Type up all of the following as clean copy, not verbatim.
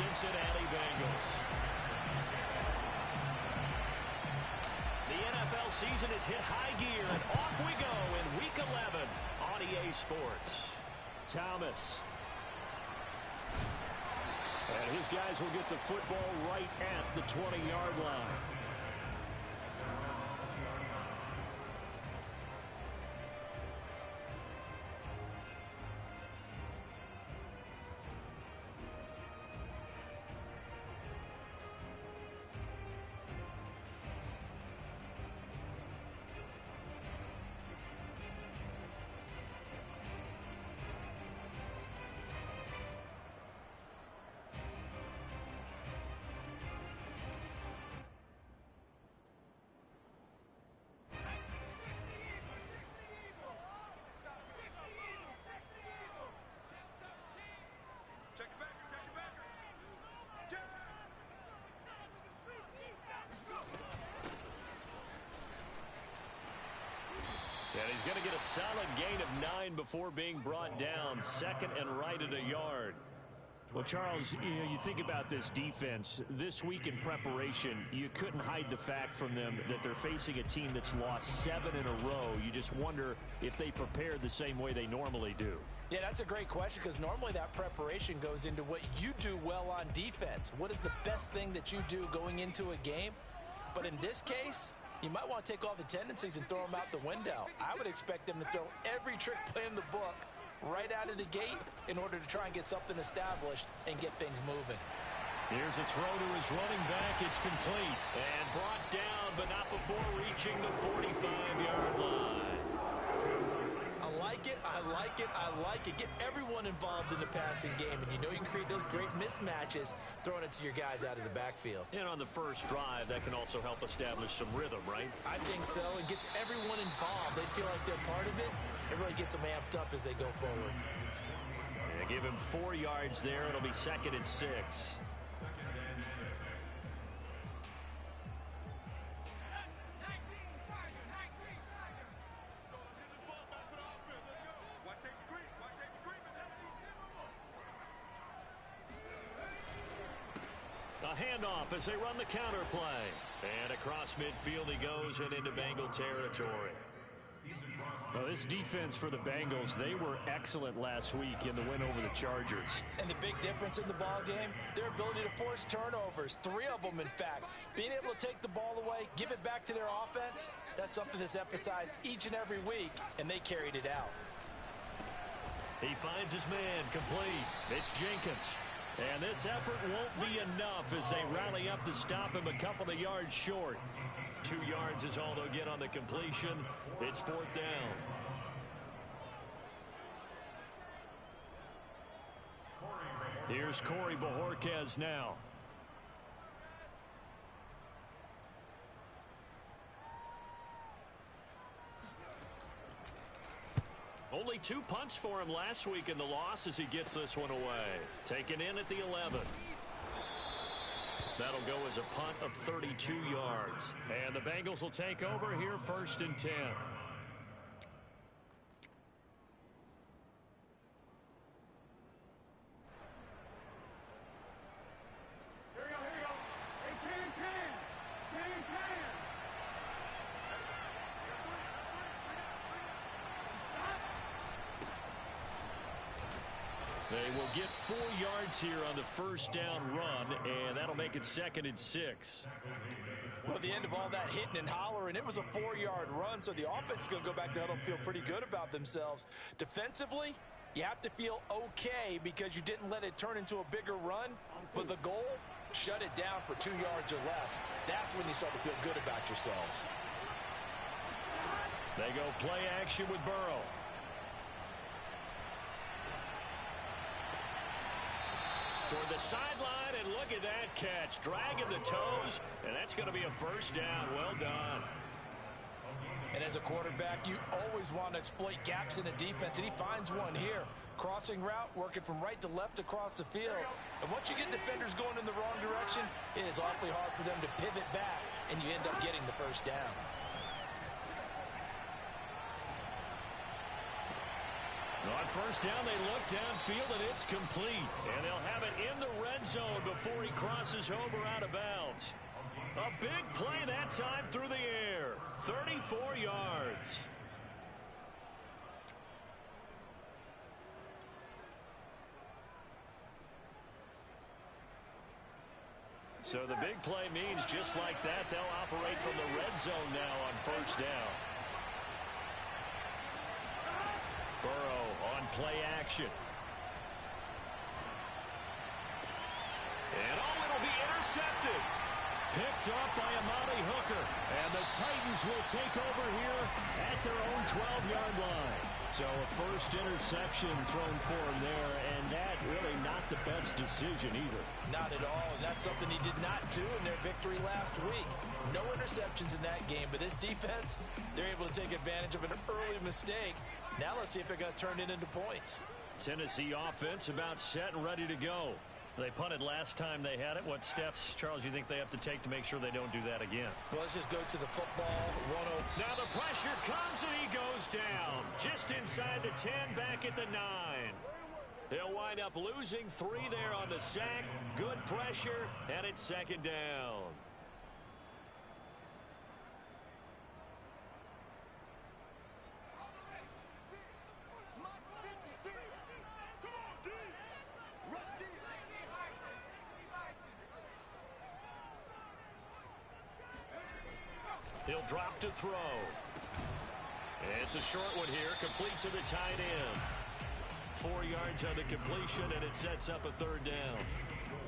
Cincinnati Bengals. The NFL season has hit high gear, and off we go in Week 11 on EA Sports. Thomas. And his guys will get the football right at the 20-yard line. And he's going to get a solid gain of 9 before being brought down. Second and right at a yard. Well, Charles, you think about this defense. This week in preparation, you couldn't hide the fact from them that they're facing a team that's lost 7 in a row. You just wonder if they prepared the same way they normally do. Yeah, that's a great question, because normally that preparation goes into what you do well on defense. What is the best thing that you do going into a game? But in this case, you might want to take all the tendencies and throw them out the window. I would expect them to throw every trick play in the book right out of the gate in order to try and get something established and get things moving. Here's a throw to his running back. It's complete and brought down, but not before reaching the 45-yard line. I like it, I like it, I like it. Get everyone involved in the passing game, and you know you can create those great mismatches throwing it to your guys out of the backfield. And on the first drive, that can also help establish some rhythm, right? I think so. It gets everyone involved. They feel like they're part of it. It really gets them amped up as they go forward. Yeah, give him 4 yards there. It'll be 2nd and 6. A handoff as they run the counter play. And across midfield he goes and into Bengal territory. Well, this defense for the Bengals, they were excellent last week in the win over the Chargers. And the big difference in the ball game, their ability to force turnovers, 3 of them in fact. Being able to take the ball away, give it back to their offense, that's something that's emphasized each and every week, and they carried it out. He finds his man, complete. It's Jenkins. And this effort won't be enough as they rally up to stop him a couple of yards short. 2 yards is all they'll get on the completion. It's 4th down. Here's Corey Bojorquez now. Only 2 punts for him last week in the loss as he gets this one away. Taken in at the 11. That'll go as a punt of 32 yards. And the Bengals will take over here 1st and 10. They will get 4 yards here on the first down run, and that'll make it 2nd and 6. Well, at the end of all that hitting and hollering, it was a 4-yard run, so the offense is going to go back to huddle and feel pretty good about themselves. Defensively, you have to feel okay because you didn't let it turn into a bigger run, but the goal, shut it down for 2 yards or less. That's when you start to feel good about yourselves. They go play action with Burrow. Toward the sideline, and look at that catch. Dragging the toes, and that's going to be a first down. Well done. And as a quarterback, you always want to exploit gaps in the defense, and he finds one here. Crossing route, working from right to left across the field. And once you get defenders going in the wrong direction, it is awfully hard for them to pivot back, and you end up getting the first down. On first down, they look downfield, and it's complete. And they'll have it in the red zone before he crosses over out of bounds. A big play that time through the air. 34 yards. So the big play means just like that, they'll operate from the red zone now on first down. Burrow on play action. And it'll be intercepted. Picked off by Amari Hooker. And the Titans will take over here at their own 12-yard line. So a first interception thrown for him there, and that really not the best decision either. Not at all, and that's something he did not do in their victory last week. No interceptions in that game, but this defense, they're able to take advantage of an early mistake. Now let's see if they're going to turn it into points. Tennessee offense about set and ready to go. They punted last time they had it. What steps, Charles, you think they have to take to make sure they don't do that again? Well, let's just go to the football. 1-0. Now the pressure comes and he goes down. Just inside the 10, back at the 9. He'll wind up losing 3 there on the sack. Good pressure, and it's second down. He'll drop to throw. It's a short one here, complete to the tight end. 4 yards on the completion, and it sets up a third down.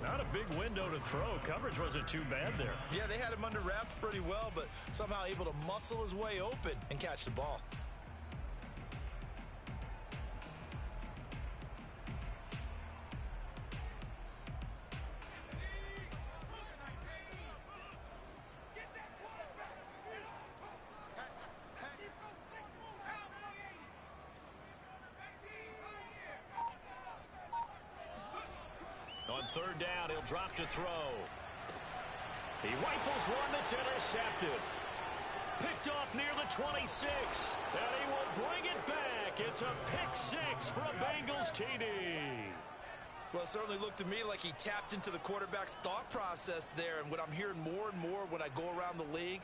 Not a big window to throw. Coverage wasn't too bad there. Yeah, they had him under wraps pretty well, but somehow able to muscle his way open and catch the ball. On third down, he'll drop to throw. He rifles one that's intercepted. Picked off near the 26, and he will bring it back. It's a pick 6 for a Bengals TD. Well, it certainly looked to me like he tapped into the quarterback's thought process there, and what I'm hearing more and more when I go around the league,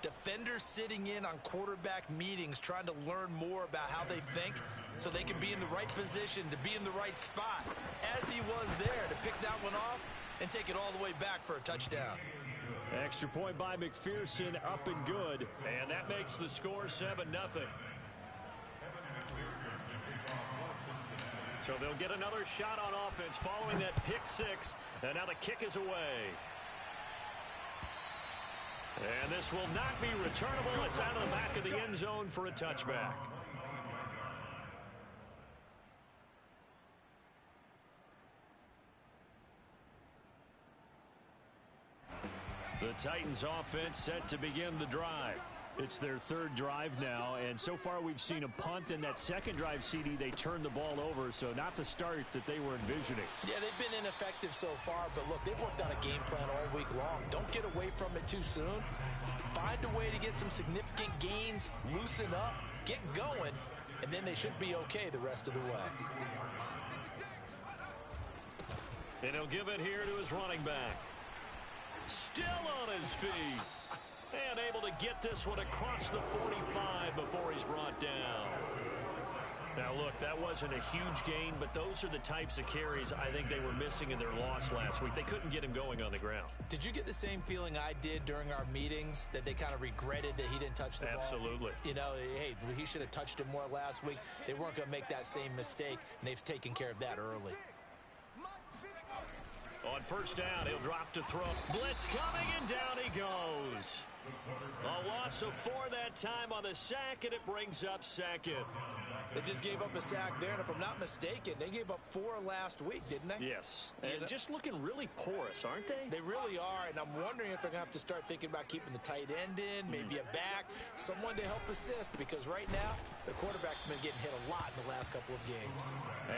defenders sitting in on quarterback meetings trying to learn more about how they think so they can be in the right position to be in the right spot, as he was there to pick that one off and take it all the way back for a touchdown. Extra point by McPherson, up and good, and that makes the score 7-0. So they'll get another shot on offense following that pick 6, and now the kick is away. And this will not be returnable. It's out of the back of the end zone for a touchback. The Titans offense set to begin the drive. It's their third drive now, and so far we've seen a punt. In that second drive, CD, they turned the ball over, so not the start that they were envisioning. Yeah, they've been ineffective so far, but look, they've worked on a game plan all week long. Don't get away from it too soon. Find a way to get some significant gains, loosen up, get going, and then they should be okay the rest of the way. And he'll give it here to his running back. Still on his feet. And able to get this one across the 45 before he's brought down. Now, look, that wasn't a huge gain, but those are the types of carries I think they were missing in their loss last week. They couldn't get him going on the ground. Did you get the same feeling I did during our meetings, that they kind of regretted that he didn't touch the ball? Absolutely. You know, hey, he should have touched it more last week. They weren't going to make that same mistake, and they've taken care of that early. On first down, he'll drop to throw. Blitz coming, and down he goes. A loss of 4 that time on the sack, and it brings up second. They just gave up a sack there, and if I'm not mistaken, they gave up 4 last week, didn't they? Yes, and just looking really porous, aren't they? They really are, and I'm wondering if they're going to have to start thinking about keeping the tight end in, maybe a back, someone to help assist, because right now, the quarterback's been getting hit a lot in the last couple of games.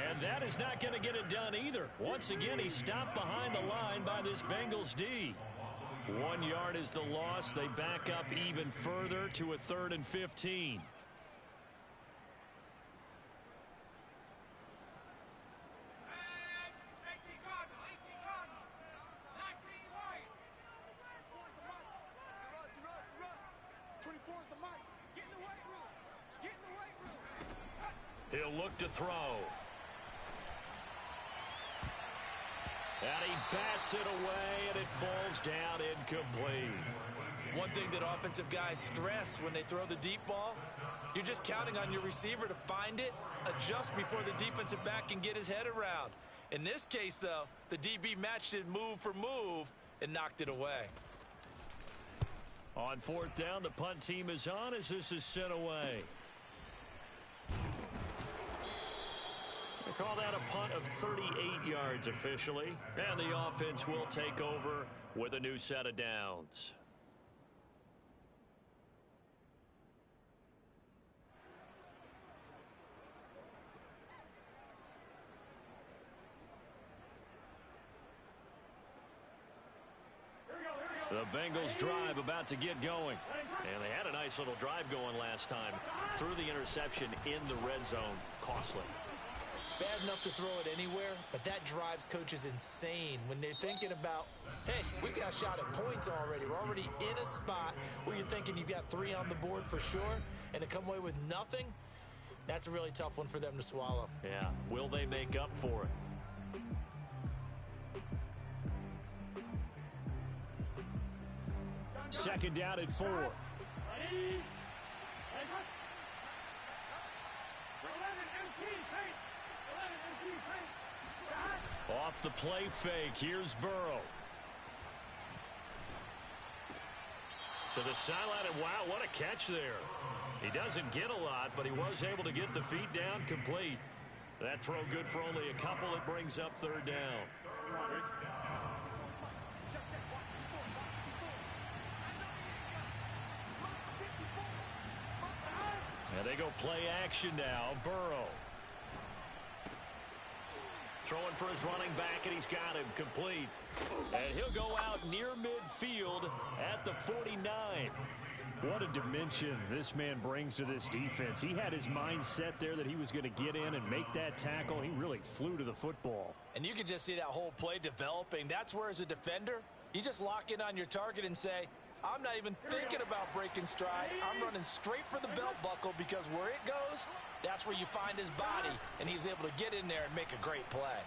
And that is not going to get it done either. Once again, he's stopped behind the line by this Bengals D. 1 yard is the loss. They back up even further to a 3rd and 15. He'll look to throw. And he bats it away, and it falls down incomplete. One thing that offensive guys stress when they throw the deep ball, you're just counting on your receiver to find it, adjust before the defensive back can get his head around. In this case, though, the DB matched it move for move and knocked it away. On fourth down, the punt team is on as this is sent away. They call that a punt of 38 yards officially, and the offense will take over with a new set of downs. The Bengals drive about to get going. And they had a nice little drive going last time. Threw the interception in the red zone. Costly. Bad enough to throw it anywhere, but that drives coaches insane when they're thinking about, hey, we got a shot at points already. We're already in a spot where you're thinking you've got 3 on the board for sure, and to come away with nothing, that's a really tough one for them to swallow. Yeah, will they make up for it? Second down at 4. Off the play fake, here's Burrow. To the sideline, and wow, what a catch there. He doesn't get a lot, but he was able to get the feet down complete. That throw good for only a couple. It brings up third down. And they go play action now. Burrow. Throwing for his running back, and he's got him complete. And he'll go out near midfield at the 49. What a dimension this man brings to this defense. He had his mind set there that he was going to get in and make that tackle. He really flew to the football. And you can just see that whole play developing. That's where, as a defender, you just lock in on your target and say, I'm not even thinking about breaking stride. I'm running straight for the belt buckle, because where it goes, that's where you find his body. And he was able to get in there and make a great play.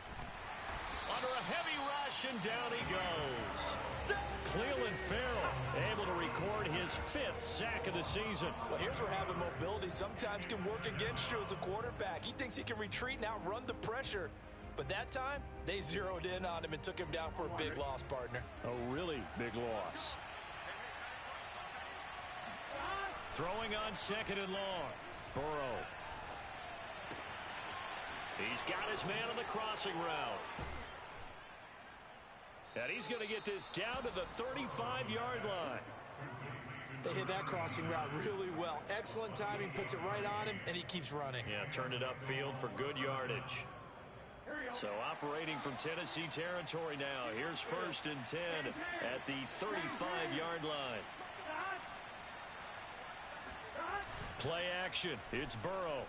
Under a heavy rush, and down he goes. Cleveland Farrell able to record his 5th sack of the season. Well, here's where having mobility sometimes can work against you as a quarterback. He thinks he can retreat and outrun the pressure. But that time, they zeroed in on him and took him down for a big loss, partner. A really big loss. Throwing on second and long. Burrow. He's got his man on the crossing route. And he's going to get this down to the 35-yard line. They hit that crossing route really well. Excellent timing, puts it right on him, and he keeps running. Yeah, turned it upfield for good yardage. So operating from Tennessee territory now. Here's 1st and 10 at the 35-yard line. Play action. It's Burrow.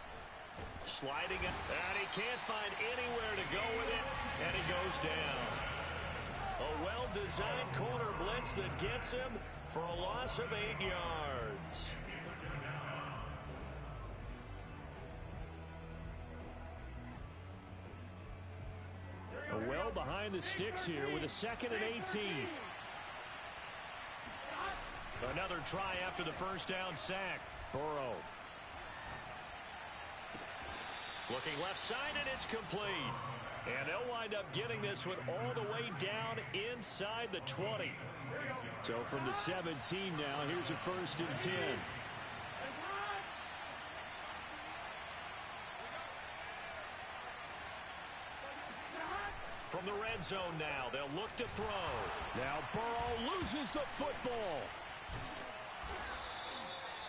Sliding it, and he can't find anywhere to go with it, and he goes down. A well-designed corner blitz that gets him for a loss of 8 yards. Well behind the sticks here with a 2nd and 18. Another try after the first down sack. Burrow. Looking left side, and it's complete. And they'll wind up getting this one all the way down inside the 20. So from the 17 now, here's a 1st and 10. From the red zone now, they'll look to throw. Now Burrow loses the football.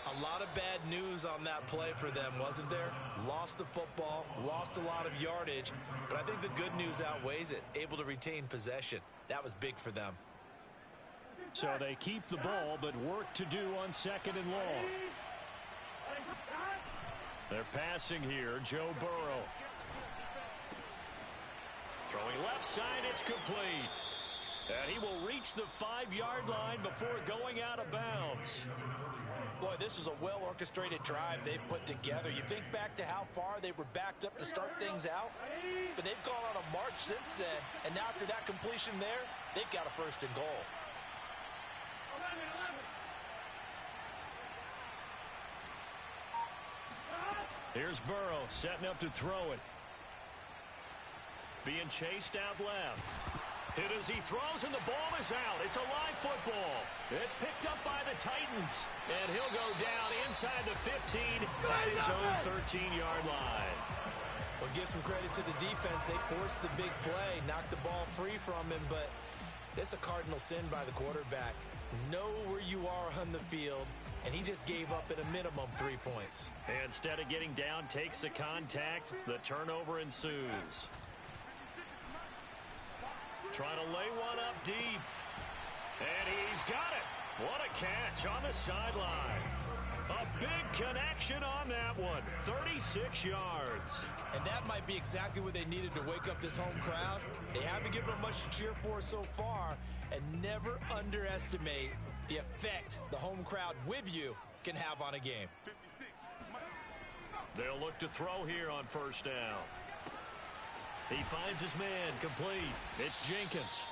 A lot of bad news on that play for them, wasn't there? Lost the football, lost a lot of yardage, but I think the good news outweighs it. Able to retain possession. That was big for them. So they keep the ball, but work to do on 2nd and long. They're passing here, Joe Burrow. Throwing left side, it's complete. And he will reach the 5-yard line before going out of bounds. Boy, this is a well-orchestrated drive they've put together. You think back to how far they were backed up to start things out, but they've gone on a march since then, and now after that completion there, they've got a first and goal. Here's Burrow setting up to throw it. Being chased out left. Hit as he throws, and the ball is out. It's a live football. It's picked up by the Titans. And he'll go down inside the 15 at his own 13-yard line. Well, give some credit to the defense. They forced the big play, knocked the ball free from him, but it's a cardinal sin by the quarterback. Know where you are on the field, and he just gave up at a minimum 3 points. And instead of getting down, takes the contact. The turnover ensues. Trying to lay one up deep. And he's got it. What a catch on the sideline. A big connection on that one. 36 yards. And that might be exactly what they needed to wake up this home crowd. They haven't given them much to cheer for so far. And never underestimate the effect the home crowd with you can have on a game. They'll look to throw here on first down. He finds his man complete. It's Jenkins.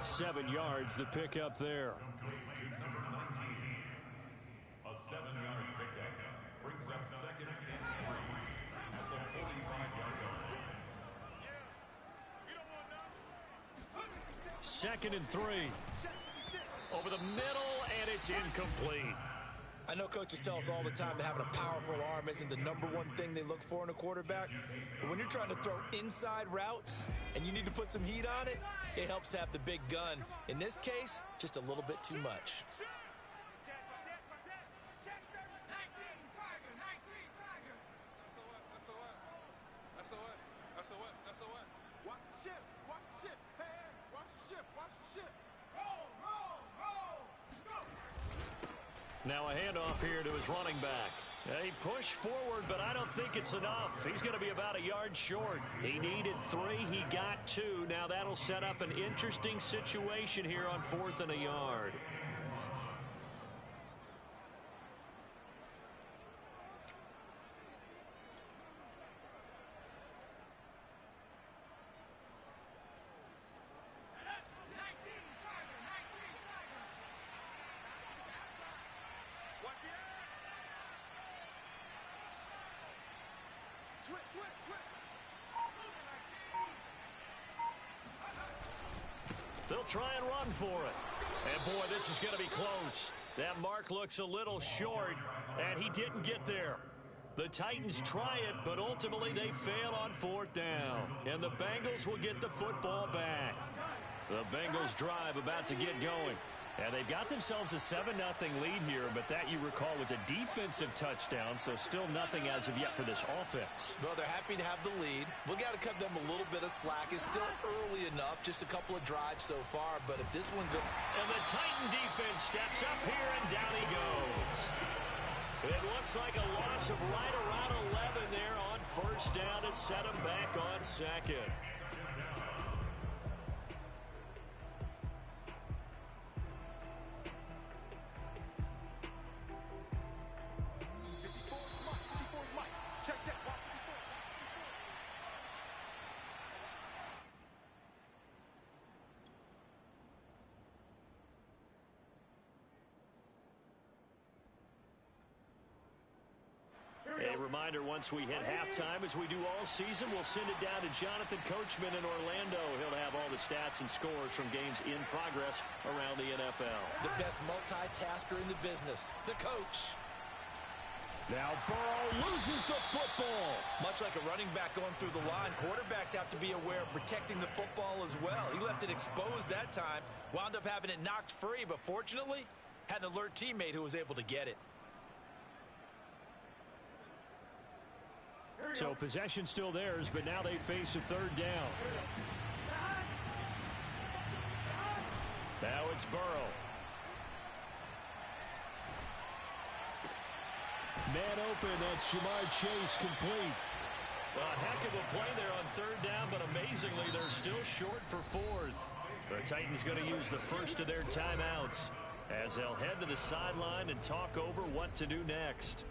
7 yards, the pickup there. A 7-yard pickup brings up second and 3 at the 45-yard line. Second and 3. Over the middle, and it's incomplete. I know coaches tell us all the time that having a powerful arm isn't the #1 thing they look for in a quarterback. But when you're trying to throw inside routes and you need to put some heat on it, it helps have the big gun. In this case, just a little bit too much. Now a handoff here to his running back. He pushed forward, but I don't think it's enough. He's going to be about a yard short. He needed 3. He got 2. Now that'll set up an interesting situation here on 4th and a yard. They'll try and run for it. And, boy, this is going to be close. That mark looks a little short, and he didn't get there. The Titans try it, but ultimately they fail on 4th down. And the Bengals will get the football back. The Bengals drive about to get going. And they've got themselves a 7-0 lead here, but that, you recall, was a defensive touchdown, so still nothing as of yet for this offense. Well, they're happy to have the lead. We've got to cut them a little bit of slack. It's still early enough, just a couple of drives so far, but if this one goes... And the Titan defense steps up here, and down he goes. It looks like a loss of right around 11 there on first down to set him back on second. A reminder, once we hit halftime, as we do all season, we'll send it down to Jonathan Coachman in Orlando. He'll have all the stats and scores from games in progress around the NFL. The best multitasker in the business, the coach. Now Burrow loses the football. Much like a running back going through the line, quarterbacks have to be aware of protecting the football as well. He left it exposed that time, wound up having it knocked free, but fortunately, had an alert teammate who was able to get it. So possession still theirs, but now they face a 3rd down. Now it's Burrow. Man open, that's Jamar Chase, complete. A heck of a play there on 3rd down, but amazingly, they're still short for 4th. The Titans going to use the first of their timeouts. as they'll head to the sideline and talk over what to do next.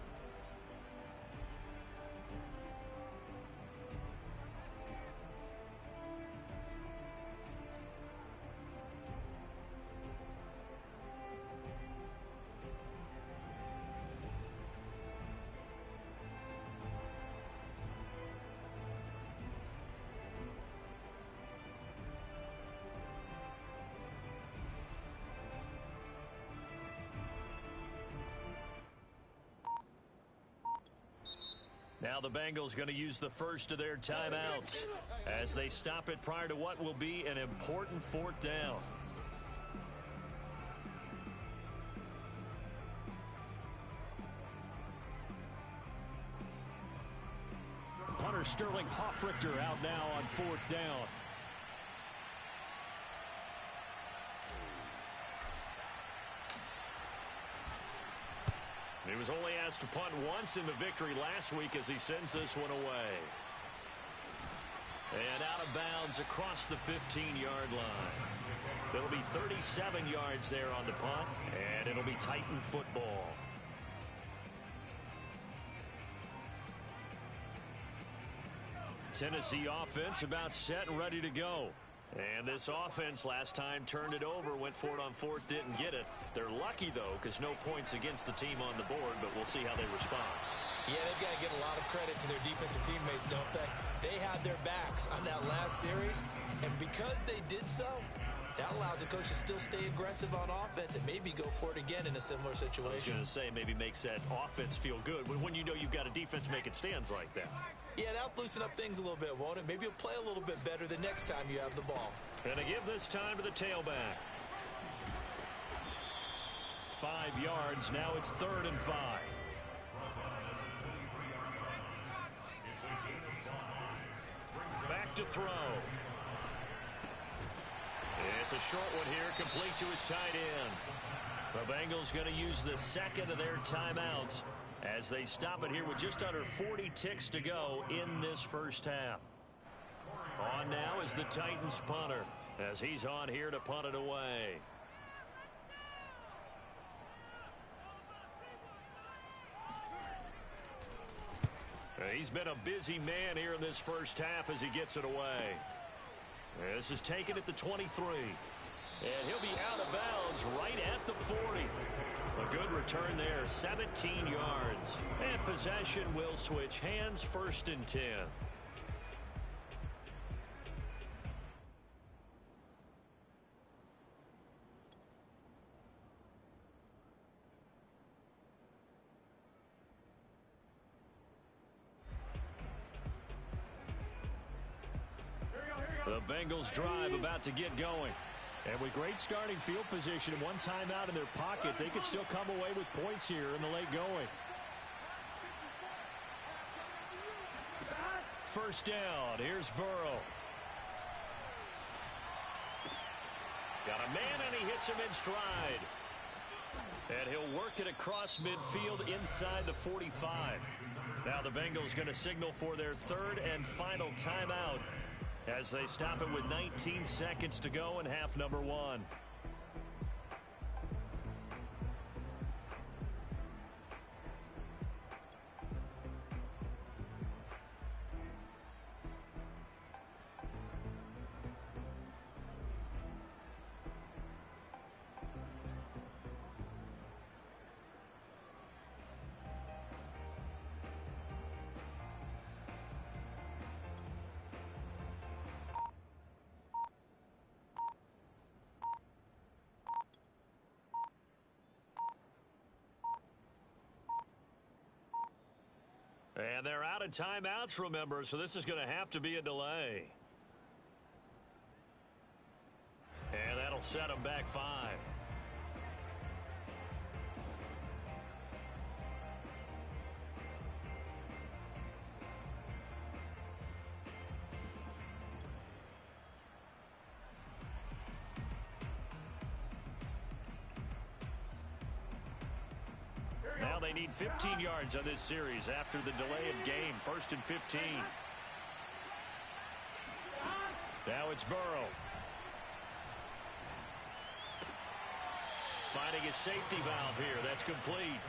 Now the Bengals going to use the first of their timeouts as they stop it prior to what will be an important fourth down. Punter Sterling Hoffrichter out now on fourth down. He was only asked to punt once in the victory last week as he sends this one away. And out of bounds across the 15-yard line. It'll be 37 yards there on the punt, and it'll be Titan football. Tennessee offense about set and ready to go. And this offense last time turned it over, went for it on fourth, didn't get it. They're lucky, though, because no points against the team on the board, but we'll see how they respond. Yeah, they've got to give a lot of credit to their defensive teammates, don't they? They had their backs on that last series, and because they did so, that allows the coach to still stay aggressive on offense and maybe go for it again in a similar situation. I was going to say, maybe makes that offense feel good when you know you've got a defense making stands like that. Yeah, that'll loosen up things a little bit, won't it? Maybe you'll play a little bit better the next time you have the ball. And to give this time to the tailback. 5 yards. Now it's 3rd and 5. Back to throw. It's a short one here, complete to his tight end. The Bengals going to use the second of their timeouts as they stop it here with just under 40 ticks to go in this first half. On now is the Titans punter as he's on here to punt it away. He's been a busy man here in this first half as he gets it away. This is taken at the 23. And he'll be out of bounds right at the 40. A good return there, 17 yards. And possession will switch hands, 1st and 10. The Bengals drive about to get going. And with great starting field position and one timeout in their pocket, they could still come away with points here in the late going. First down. Here's Burrow. Got a man, and he hits him in stride. And he'll work it across midfield inside the 45. Now the Bengals going to signal for their 3rd and final timeout as they stop it with 19 seconds to go in half number 1. And they're out of timeouts, remember, so this is going to have to be a delay. And that'll set them back 5. Now they need 15 yards on this series after the delay of game. 1st and 15. Now it's Burrow. finding his safety valve here. That's complete.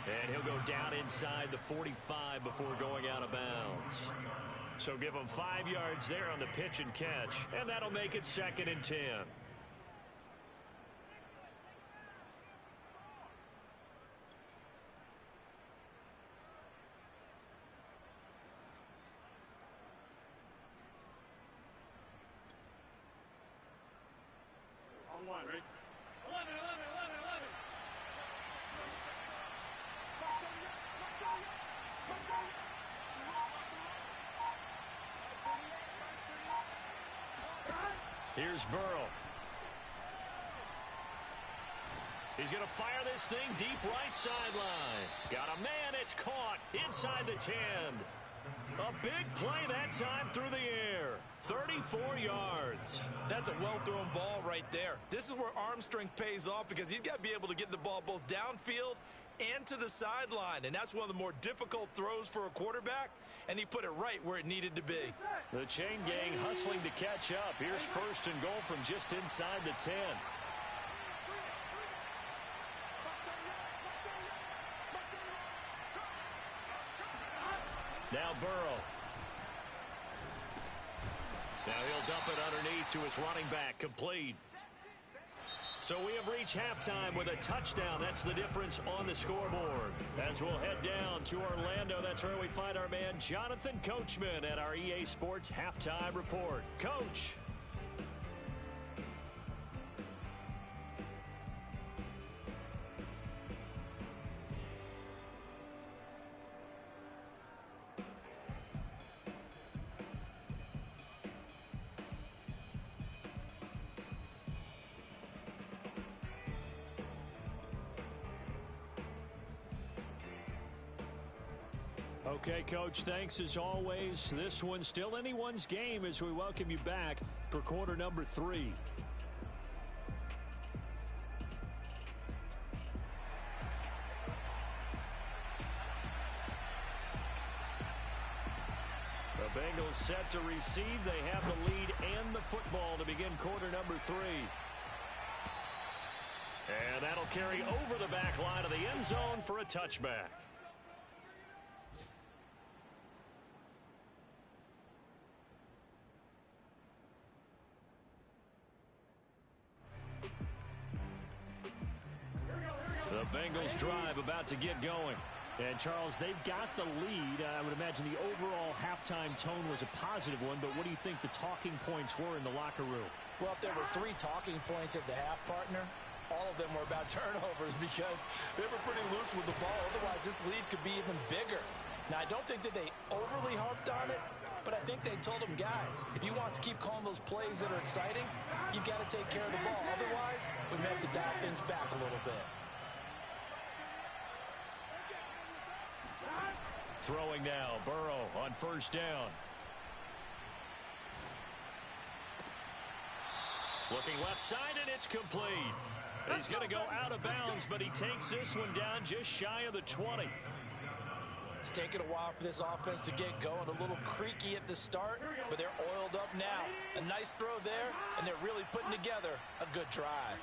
And he'll go down inside the 45 before going out of bounds. So give him 5 yards there on the pitch and catch, and that'll make it 2nd and 10. On one, right? 11. Here's Burrow. He's going to fire this thing deep right sideline. Got a man, it's caught inside the 10. A big play that time through the air. 34 yards. That's a well-thrown ball right there. This is where arm strength pays off because he's got to be able to get the ball both downfield and to the sideline. And that's one of the more difficult throws for a quarterback. And he put it right where it needed to be. The chain gang hustling to catch up. Here's 1st and goal from just inside the 10. Now Burrow. Now he'll dump it underneath to his running back. Complete. So we have reached halftime with a touchdown. That's the difference on the scoreboard. As we'll head down to Orlando, that's where we find our man Jonathan Coachman at our EA Sports Halftime Report. Coach. Okay, Coach, thanks as always. This one's still anyone's game as we welcome you back for quarter number 3. The Bengals set to receive. They have the lead and the football to begin quarter number 3. And that'll carry over the back line of the end zone for a touchback. The Bengals drive about to get going. And, Charles, they've got the lead. I would imagine the overall halftime tone was a positive one, but what do you think the talking points were in the locker room? Well, if there were 3 talking points at the half, partner, all of them were about turnovers because they were pretty loose with the ball. Otherwise, this lead could be even bigger. Now, I don't think that they overly harped on it, but I think they told them, guys, if he wants to keep calling those plays that are exciting, you've got to take care of the ball. Otherwise, we may have to dial things back a little bit. Throwing now, Burrow on 1st down. Looking left side, and it's complete. He's going to go out of bounds, but he takes this one down just shy of the 20. It's taken a while for this offense to get going. A little creaky at the start, but they're oiled up now. A nice throw there, and they're really putting together a good drive.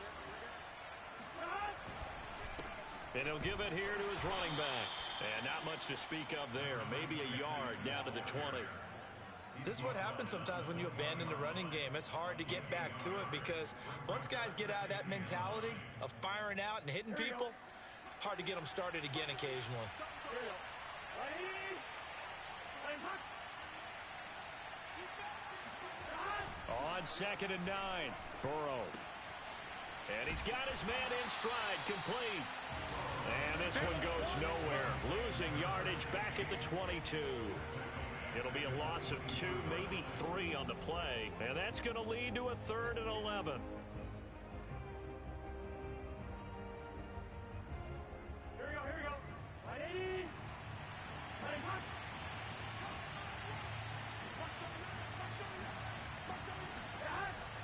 And he'll give it here to his running back. And not much to speak of there. Maybe a yard down to the 20. This is what happens sometimes when you abandon the running game. It's hard to get back to it because once guys get out of that mentality of firing out and hitting people, hard to get them started again occasionally. On 2nd and 9, Burrow. And he's got his man in stride, complete. And this one goes nowhere. Losing yardage back at the 22. It'll be a loss of 2, maybe 3 on the play. And that's going to lead to a 3rd and 11. Here we go. 180.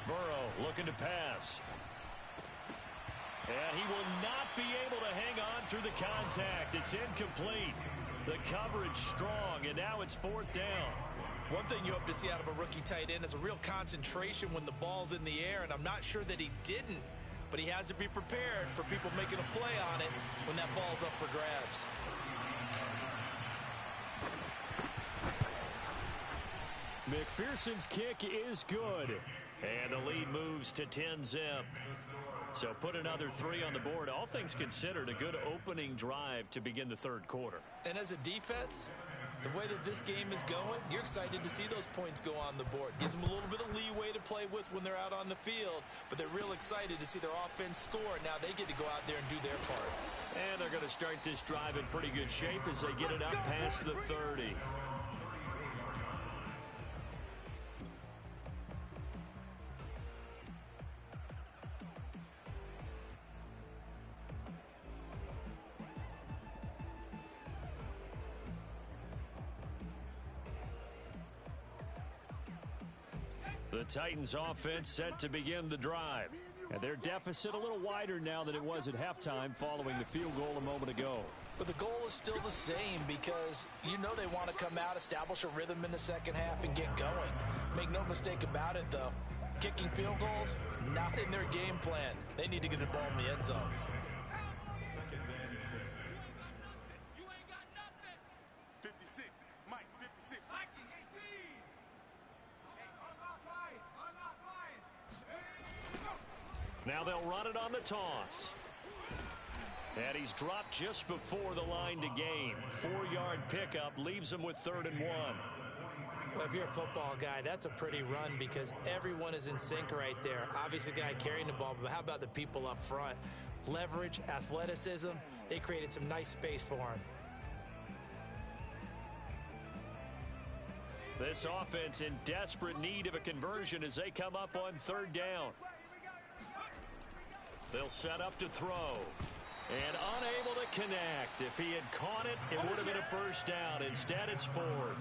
Burrow looking to pass. And he will not be able to hang on through the contact. It's incomplete. The coverage strong, and now it's 4th down. One thing you hope to see out of a rookie tight end is a real concentration when the ball's in the air, and I'm not sure that he didn't but he has to be prepared for people making a play on it when that ball's up for grabs. McPherson's kick is good. And the lead moves to 10-zip. So put another 3 on the board. All things considered, a good opening drive to begin the third quarter. And as a defense, the way that this game is going, you're excited to see those points go on the board. Gives them a little bit of leeway to play with when they're out on the field, but they're real excited to see their offense score. Now they get to go out there and do their part. And they're going to start this drive in pretty good shape as they get it up past the 30. The Titans offense set to begin the drive. And their deficit a little wider now than it was at halftime following the field goal a moment ago. But the goal is still the same because you know they want to come out, establish a rhythm in the second half, and get going. Make no mistake about it, though. Kicking field goals, not in their game plan. They need to get the ball in the end zone. Second and 6. You ain't got nothing. 56. Mike, 56. Mikey, 18. Hey, unlock line. Unlock line. Hey, Now they'll run it on the toss. And he's dropped just before the line to gain. 4-yard pickup leaves him with 3rd and 1. Well, if you're a football guy, that's a pretty run because everyone is in sync right there. Obviously, the guy carrying the ball, but how about the people up front? Leverage, athleticism, they created some nice space for him. This offense in desperate need of a conversion as they come up on 3rd down. They'll set up to throw. And unable to connect. If he had caught it, it would have been a 1st down. Instead, it's 4th.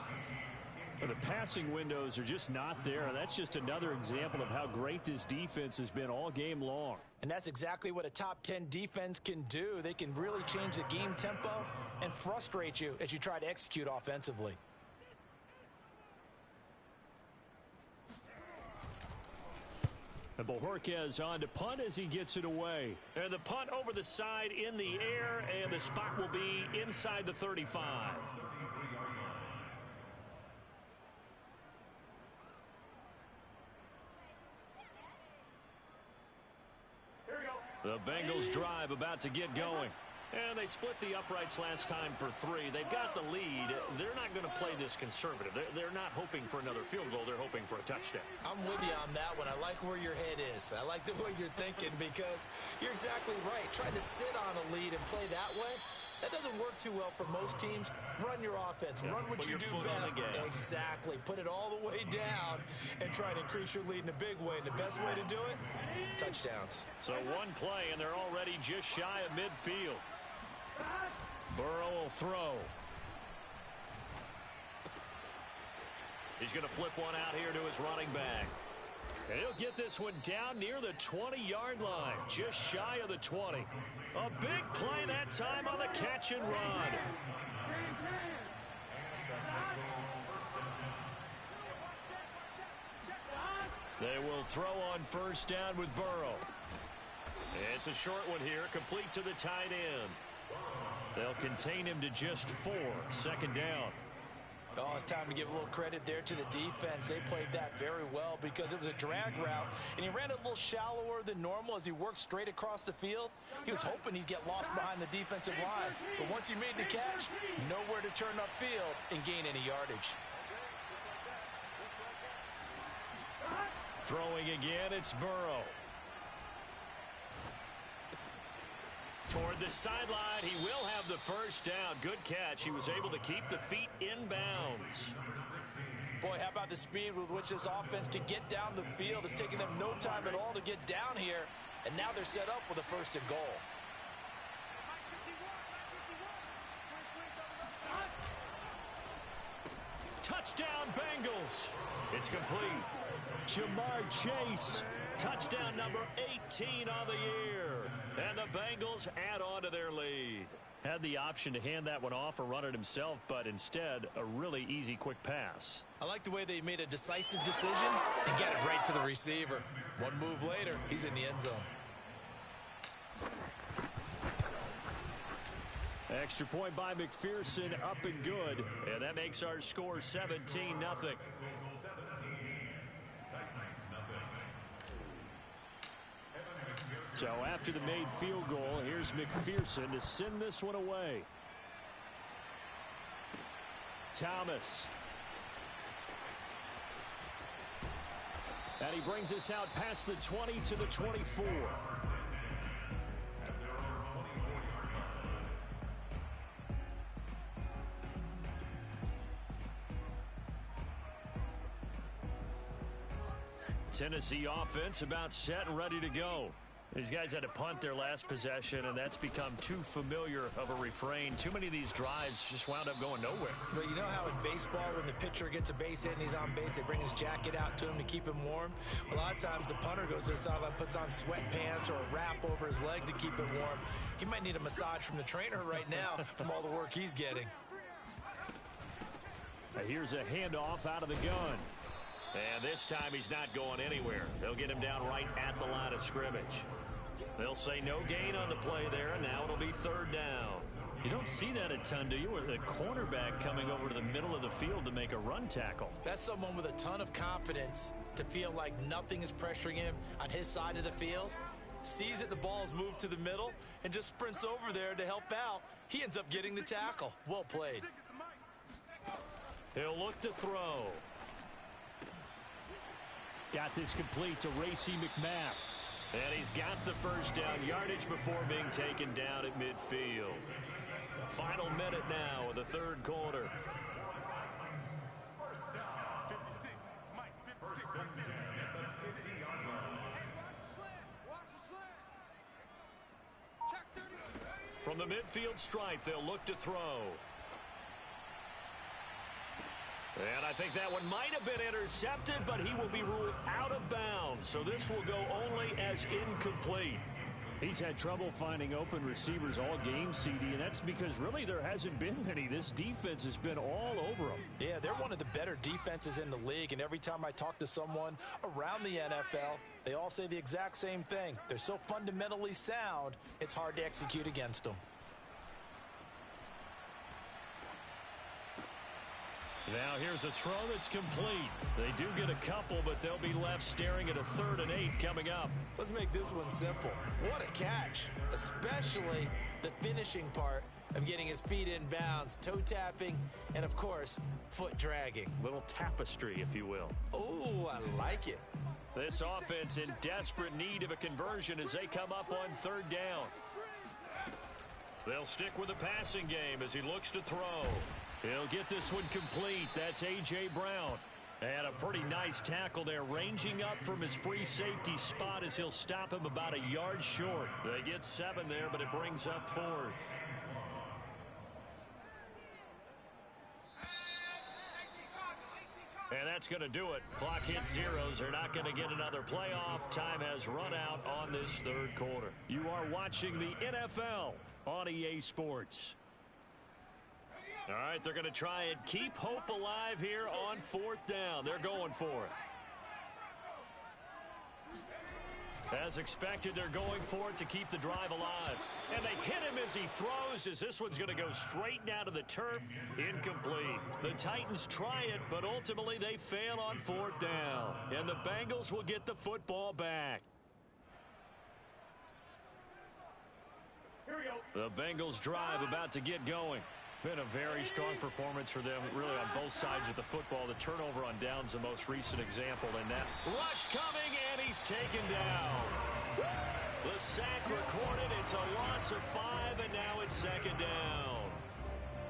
The passing windows are just not there. That's just another example of how great this defense has been all game long. And that's exactly what a top 10 defense can do. They can really change the game tempo and frustrate you as you try to execute offensively. And Bojorquez on to punt as he gets it away. And the punt over the side in the air, and the spot will be inside the 35. here we go. The Bengals drive about to get going. And they split the uprights last time for 3. They've got the lead. They're not going to play this conservative. They're not hoping for another field goal. They're hoping for a touchdown. I'm with you on that one. I like where your head is. I like the way you're thinking because you're exactly right. Trying to sit on a lead and play that way, that doesn't work too well for most teams. Run your offense. Run what you do best. Exactly. Put it all the way down and try to increase your lead in a big way. And the best way to do it, touchdowns. So one play, and they're already just shy of midfield. Burrow will throw. He's going to flip one out here to his running back. And he'll get this one down near the 20-yard line, just shy of the 20. A big play that time on the catch and run. They will throw on 1st down with Burrow. It's a short one here, complete to the tight end. They'll contain him to just 4, 2nd down. Oh, it's time to give a little credit there to the defense. They played that very well because it was a drag route, and he ran a little shallower than normal as he worked straight across the field. He was hoping he'd get lost behind the defensive line, but once he made the catch, nowhere to turn upfield and gain any yardage. Throwing again, it's Burrow. Toward the sideline, he will have the 1st down. Good catch. He was able to keep the feet in bounds. Boy, how about the speed with which this offense can get down the field? It's taken them no time at all to get down here, and now they're set up with a 1st and goal. Touchdown, Bengals. It's complete. Jamar Chase. Touchdown number 18 on the year. And the Bengals add on to their lead. Had the option to hand that one off or run it himself, but instead, a really easy, quick pass. I like the way they made a decisive decision and get it right to the receiver. One move later, he's in the end zone. Extra point by McPherson, up and good. And that makes our score 17-0. So after the made field goal, here's McPherson to send this one away. Thomas. And he brings us out past the 20 to the 24. Tennessee offense about set and ready to go. These guys had to punt their last possession, and that's become too familiar of a refrain. Too many of these drives just wound up going nowhere. But you know how in baseball, when the pitcher gets a base hit and he's on base, they bring his jacket out to him to keep him warm? A lot of times the punter goes to the sideline, puts on sweatpants or a wrap over his leg to keep it warm. He might need a massage from the trainer right now from all the work he's getting. Here's a handoff out of the gun. And this time he's not going anywhere. They'll get him down right at the line of scrimmage. They'll say no gain on the play there, and now it'll be third down. You don't see that a ton, do you? With a cornerback coming over to the middle of the field to make a run tackle. That's someone with a ton of confidence to feel like nothing is pressuring him on his side of the field. Sees that the ball's moved to the middle and just sprints over there to help out. He ends up getting the tackle. Well played. He'll look to throw. Got this complete to Racey McMath. And he's got the first down yardage before being taken down at midfield. Final minute now of the third quarter. First down, 56. Mike, 56. Watch the slant. Check 30. From the midfield stripe, they'll look to throw. And I think that one might have been intercepted, but he will be ruled out of bounds. So this will go only as incomplete. He's had trouble finding open receivers all game, CD, and that's because really there hasn't been many. This defense has been all over them. Yeah, they're one of the better defenses in the league, and every time I talk to someone around the NFL, they all say the exact same thing. They're so fundamentally sound, it's hard to execute against them. Now here's a throw that's complete. They do get a couple, but they'll be left staring at a 3rd and 8 coming up. Let's make this one simple. What a catch, especially the finishing part of getting his feet in bounds, toe tapping, and of course, foot dragging. Little tapestry, if you will. Oh, I like it. This offense in desperate need of a conversion as they come up on 3rd down. They'll stick with the passing game as he looks to throw. He'll get this one complete. That's A.J. Brown. And a pretty nice tackle there, ranging up from his free safety spot as he'll stop him about a yard short. They get 7 there, but it brings up 4th. And that's going to do it. Clock hits zeros. They're not going to get another playoff. Time has run out on this 3rd quarter. You are watching the NFL on EA Sports. All right, they're going to try and keep hope alive here on 4th down. They're going for it. As expected, they're going for it to keep the drive alive. And they hit him as he throws, as this one's going to go straight down to the turf. Incomplete. The Titans try it, but ultimately they fail on 4th down. And the Bengals will get the football back. Here we go. The Bengals drive about to get going. Been a very strong performance for them, really, on both sides of the football. The turnover on down's the most recent example in that. Rush coming, and he's taken down. The sack recorded. It's a loss of 5, and now it's 2nd down.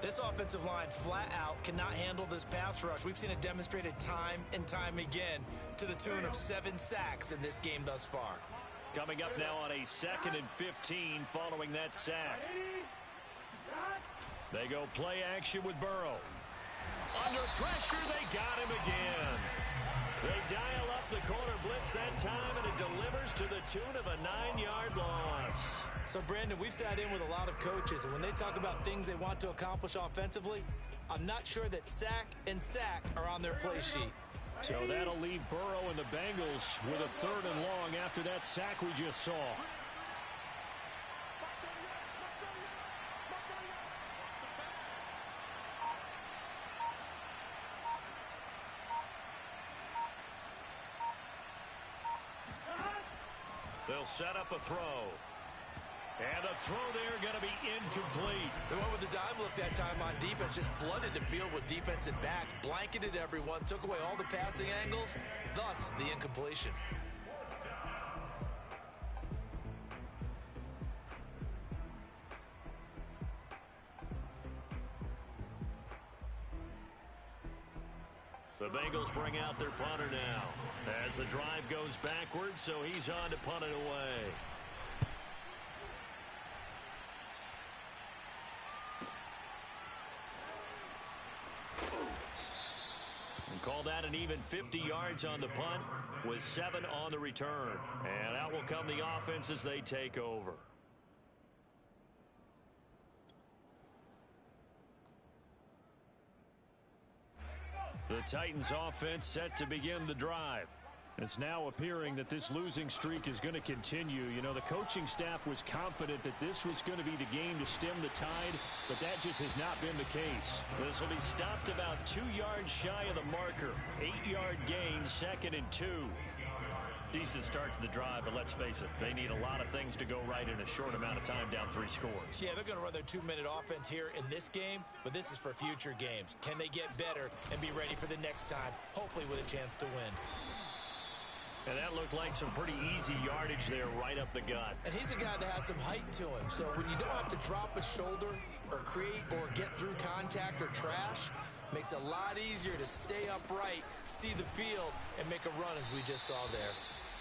This offensive line flat out cannot handle this pass rush. We've seen it demonstrated time and time again to the tune of 7 sacks in this game thus far. Coming up now on a 2nd and 15 following that sack. They go play action with Burrow. Under pressure, they got him again. They dial up the corner blitz that time, and it delivers to the tune of a 9-yard loss. So, Brandon, we sat in with a lot of coaches, and when they talk about things they want to accomplish offensively, I'm not sure that sack and sack are on their play sheet. So that'll leave Burrow and the Bengals with a 3rd and long after that sack we just saw. They'll set up a throw. And the throw there going to be incomplete. They went with the dime look that time on defense, just flooded the field with defensive backs, blanketed everyone, took away all the passing angles, thus the incompletion. The Bengals bring out their punter now as the drive goes backwards, so he's on to punt it away. And call that an even 50 yards on the punt with 7 on the return. And out will come the offense as they take over. The Titans offense set to begin the drive. It's now appearing that this losing streak is going to continue. You know, the coaching staff was confident that this was going to be the game to stem the tide, but that just has not been the case. This will be stopped about 2 yards shy of the marker. 8-yard gain, 2nd and 2. Decent start to the drive, but let's face it, they need a lot of things to go right in a short amount of time, down 3 scores. Yeah, they're going to run their 2-minute offense here in this game, but this is for future games. Can they get better and be ready for the next time, hopefully with a chance to win? And that looked like some pretty easy yardage there right up the gut. And he's a guy that has some height to him, so when you don't have to drop a shoulder or create or get through contact or trash, makes it a lot easier to stay upright, see the field, and make a run as we just saw there.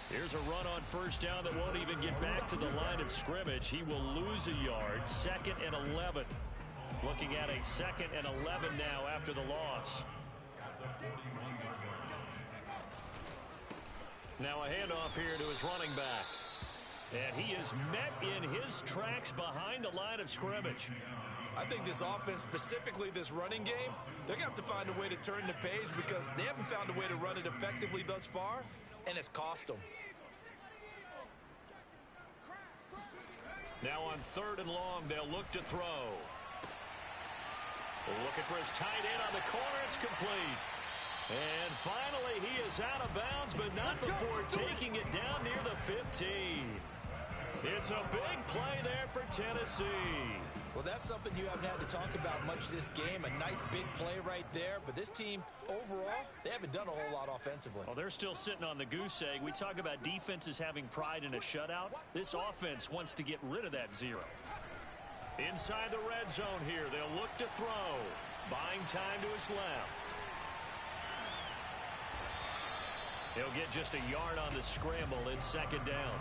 Here's a run on first down that won't even get back to the line of scrimmage. He will lose a yard. 2nd and 11. Looking at a 2nd and 11 now after the loss. Now a handoff here to his running back. And he is met in his tracks behind the line of scrimmage. I think this offense, specifically this running game, they're going to have to find a way to turn the page because they haven't found a way to run it effectively thus far, and it's cost them. Now on 3rd and long, they'll look to throw. Looking for his tight end on the corner. It's complete. And finally, he is out of bounds, but not before taking it down near the 15. It's a big play there for Tennessee. Well, that's something you haven't had to talk about much this game. A nice big play right there. But this team, overall, they haven't done a whole lot offensively. Well, they're still sitting on the goose egg. We talk about defenses having pride in a shutout. This offense wants to get rid of that 0. Inside the red zone here, they'll look to throw. Buying time to his left. He'll get just a yard on the scramble. It's 2nd down.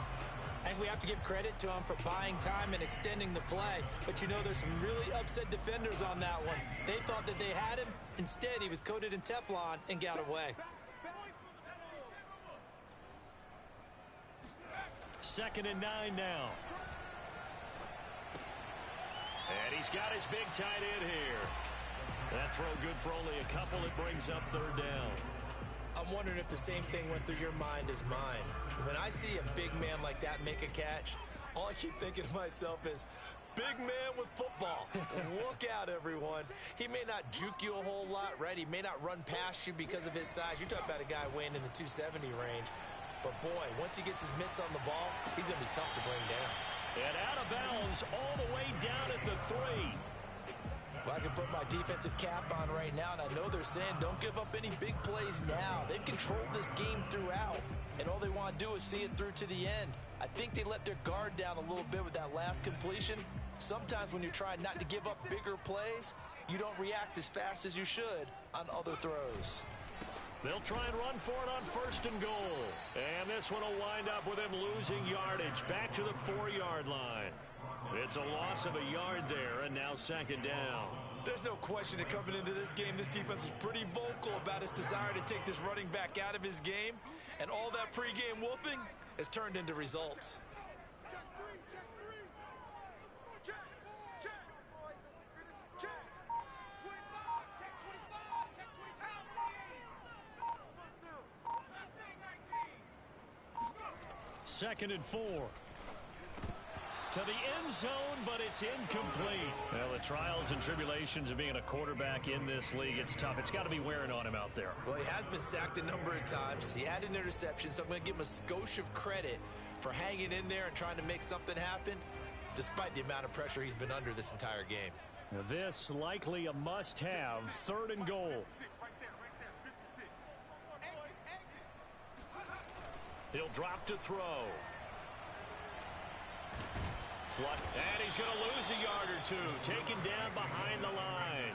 And we have to give credit to him for buying time and extending the play. But you know, there's some really upset defenders on that one. They thought that they had him. Instead, he was coated in Teflon and got away. 2nd and 9 now. And he's got his big tight end here. That throw good for only a couple. It brings up 3rd down. I'm wondering if the same thing went through your mind as mine. When I see a big man like that make a catch, all I keep thinking to myself is, big man with football. Look out, everyone. He may not juke you a whole lot, right? He may not run past you because of his size. You're talking about a guy weighing in the 270 range. But, boy, once he gets his mitts on the ball, he's going to be tough to bring down. And out of bounds all the way down at the 3. Well, I can put my defensive cap on right now, and I know they're saying don't give up any big plays now. They've controlled this game throughout, and all they want to do is see it through to the end. I think they let their guard down a little bit with that last completion. Sometimes when you're trying not to give up bigger plays, you don't react as fast as you should on other throws. They'll try and run for it on 1st and goal. And this one will wind up with him losing yardage back to the 4-yard line. It's a loss of a yard there, and now 2nd down. There's no question that coming into this game, this defense was pretty vocal about its desire to take this running back out of his game, and all that pregame wolfing has turned into results. Check 3, check 3. Check, check. Check. 25, check 25, check 2nd 25. and 4. To the end zone, but it's incomplete. Well, the trials and tribulations of being a quarterback in this league, it's tough. It's got to be wearing on him out there. Well, he has been sacked a number of times. He had an interception, so I'm going to give him a skosh of credit for hanging in there and trying to make something happen, despite the amount of pressure he's been under this entire game. Now this likely a must-have. 3rd and goal. 56, right there, 56. He'll drop to throw. And he's going to lose a yard or two. Taken down behind the line.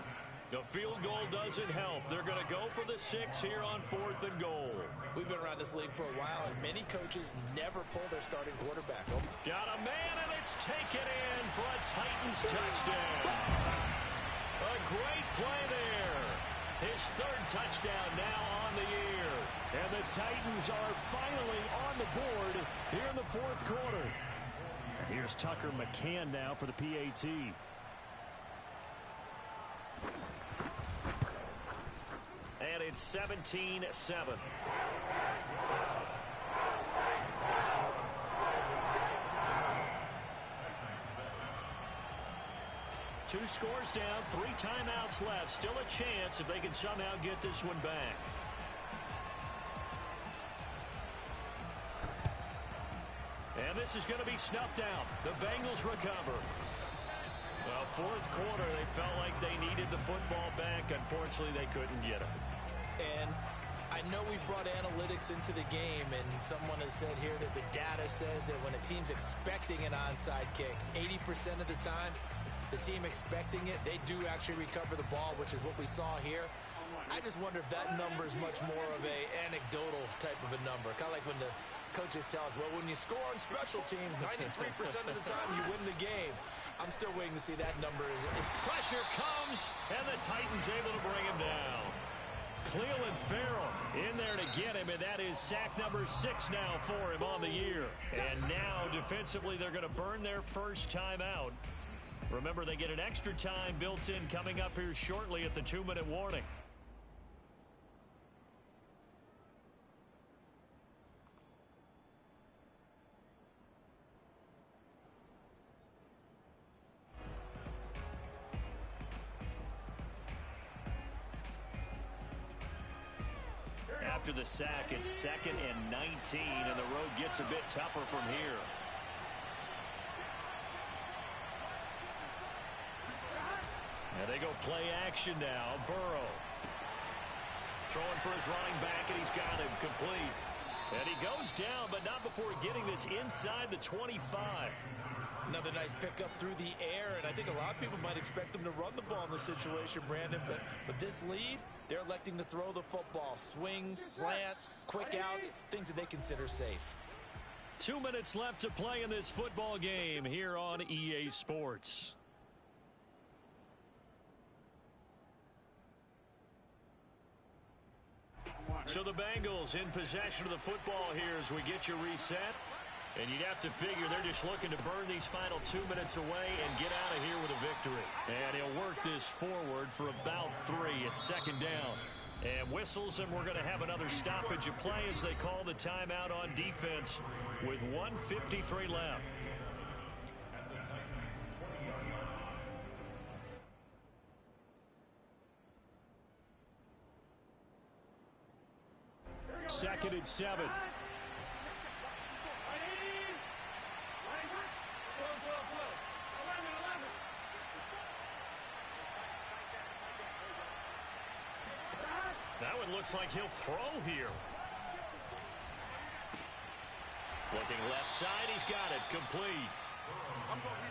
The field goal doesn't help. They're going to go for the 6 here on 4th and goal. We've been around this league for a while, and many coaches never pull their starting quarterback. Got a man, and it's taken in for a Titans touchdown. A great play there. His 3rd touchdown now on the year. And the Titans are finally on the board here in the 4th quarter. And here's Tucker McCann now for the PAT. And it's 17-7. Two scores down, 3 timeouts left. Still a chance if they can somehow get this one back. And this is going to be snuffed out. The Bengals recover. Well, 4th quarter, they felt like they needed the football back. Unfortunately, they couldn't get it. And I know we brought analytics into the game, and someone has said here that the data says that when a team's expecting an onside kick, 80% of the time, the team expecting it, they do actually recover the ball, which is what we saw here. I just wonder if that number is much more of a anecdotal type of a number. Kind of like when the coaches tell us, well, when you score on special teams, 93% of the time you win the game. I'm still waiting to see that number. Pressure comes, and the Titans able to bring him down. Cleveland Farrell in there to get him, and that is sack number 6 now for him on the year. And now, defensively, they're going to burn their first time out. Remember, they get an extra time built in coming up here shortly at the 2-minute warning. After the sack, it's 2nd and 19, and the road gets a bit tougher from here. And they go play action now. Burrow throwing for his running back, and he's got him complete. And he goes down, but not before getting this inside the 25. Another nice pickup through the air, and I think a lot of people might expect them to run the ball in this situation, Brandon, but with this lead, they're electing to throw the football. Swings, slants, quick outs, things that they consider safe. 2 minutes left to play in this football game here on EA Sports. So the Bengals in possession of the football here as we get you reset. And you'd have to figure they're just looking to burn these final 2 minutes away and get out of here with a victory. And he'll work this forward for about 3 at 2nd down. And whistles, and we're going to have another stoppage of play as they call the timeout on defense with 1:53 left. Second and 7. That one looks like he'll throw here. Looking left side, he's got it complete.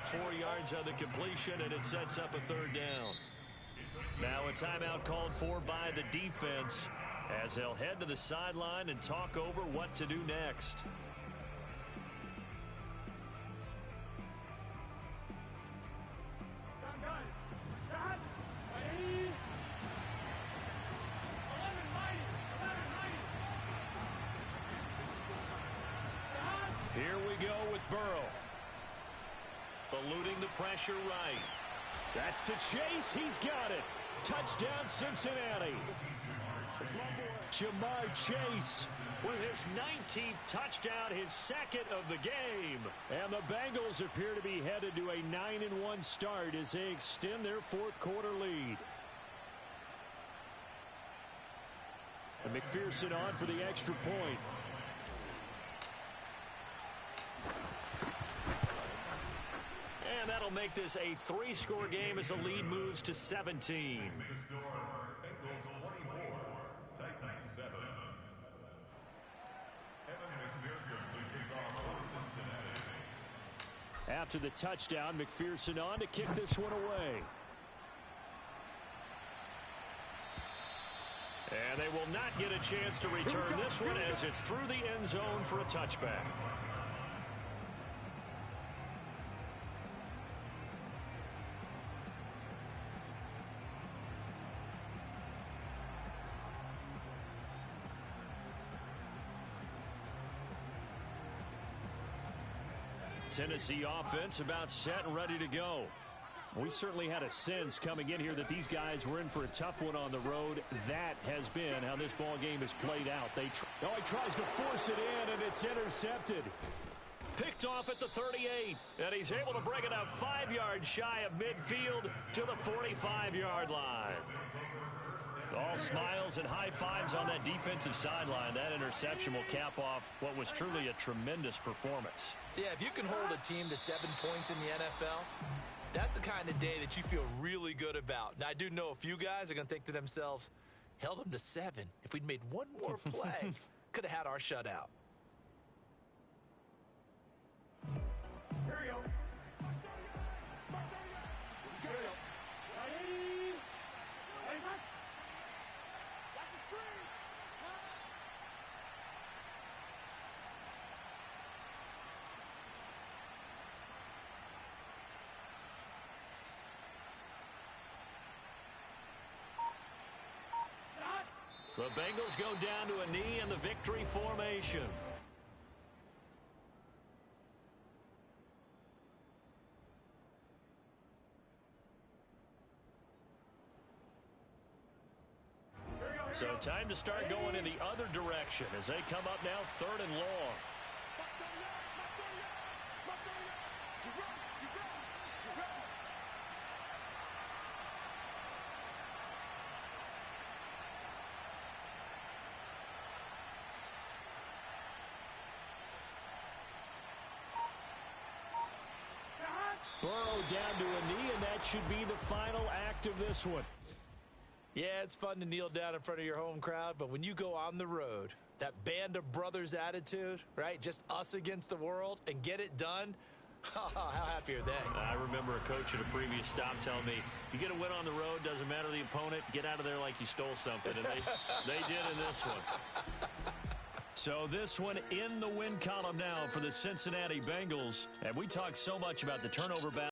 4 yards on the completion, and it sets up a 3rd down. Now a timeout called for by the defense as they'll head to the sideline and talk over what to do next. Here we go with Burrow. Eluding the pressure right. That's to Chase. He's got it. Touchdown, Cincinnati. Jamar Chase with his 19th touchdown, his 2nd of the game. And the Bengals appear to be headed to a 9-1 start as they extend their 4th quarter lead. And McPherson on for the extra point. And that'll make this a 3-score game as the lead moves to 17. The score, Bengals 24, Titans 7. Evan McPherson will kick off for Cincinnati. After the touchdown, McPherson on to kick this one away. And they will not get a chance to return this one as it's through the end zone for a touchback. Tennessee offense about set and ready to go. We certainly had a sense coming in here that these guys were in for a tough one on the road. That has been how this ball game has played out. He tries to force it in, and it's intercepted. Picked off at the 38, and he's able to bring it up 5 yards shy of midfield to the 45-yard line. All smiles and high fives on that defensive sideline. That interception will cap off what was truly a tremendous performance. Yeah, if you can hold a team to 7 points in the NFL, that's the kind of day that you feel really good about. Now, I do know a few guys are going to think to themselves, held them to 7. If we'd made one more play, could have had our shutout. Here we go. Watch the screen. The Bengals go down to a knee in the victory formation. So time to start going in the other direction as they come up now 3rd and long. Burrow down to a knee, and that should be the final act of this one. Yeah, it's fun to kneel down in front of your home crowd, but when you go on the road, that band of brothers attitude, right? Just us against the world and get it done. How happy are they? I remember a coach at a previous stop telling me, you get a win on the road, doesn't matter the opponent, get out of there like you stole something. And they did in this one. So this one in the win column now for the Cincinnati Bengals. And we talked so much about the turnover battle.